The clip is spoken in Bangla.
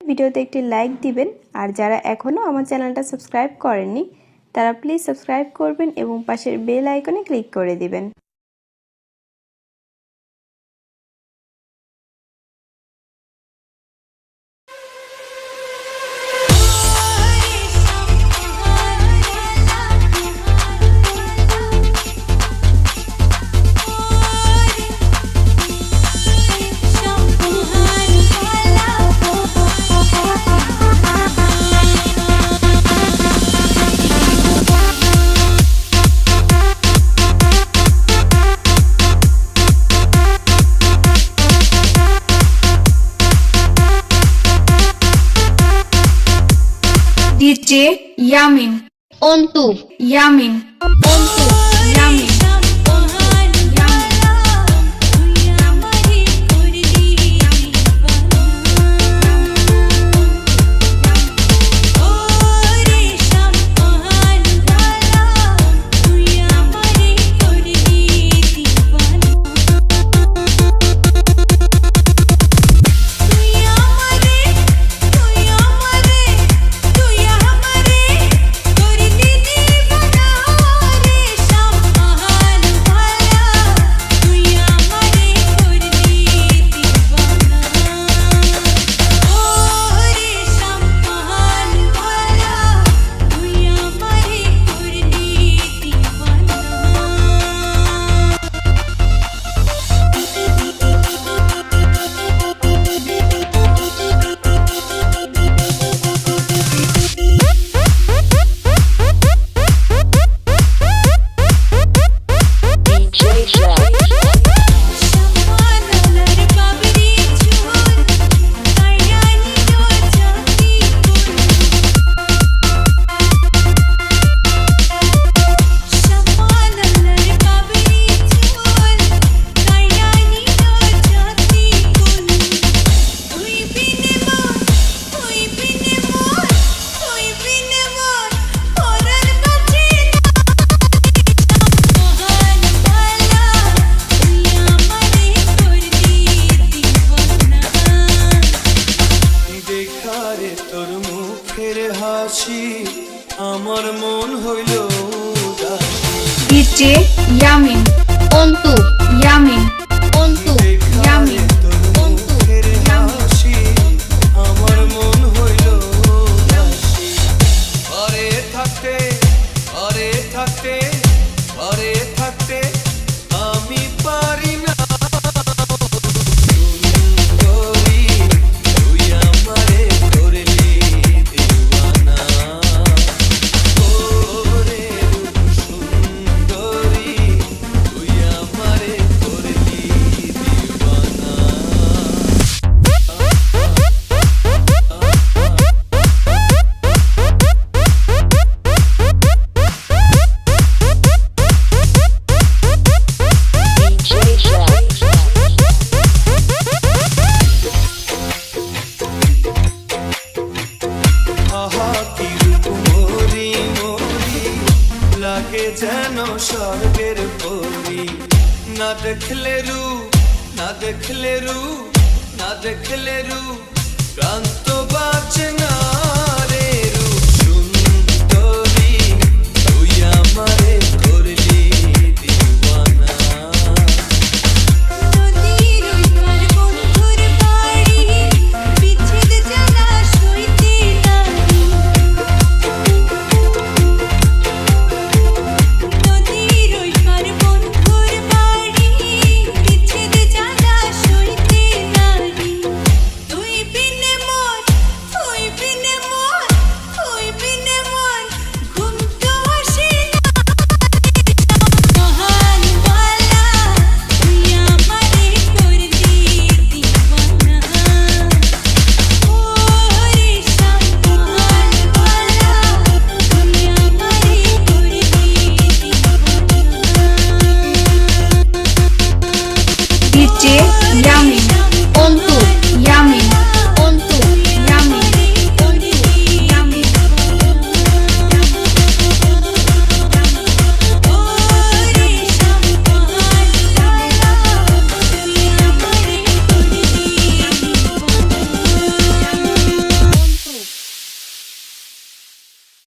ভিডিওতে একটি লাইক দিবেন আর যারা এখনো আমার চ্যানেলটা সাবস্ক্রাইব করেননি তারা প্লিজ সাবস্ক্রাইব করবেন এবং পাশের বেল আইকনে ক্লিক করে দিবেন। DJ Yamin Ontu Yamin Ontu Yamin আমার মন হইল DJ Yamin Ontu Yamin Ontu Yamin আমার মন হইল ঘরে থাকতে ঘরে থাকতে ঘরে থাকতে আমি পারি না যেন স্বর্গের পরি না দেখলে রূপ না দেখলে রূপ না দেখলে রূপ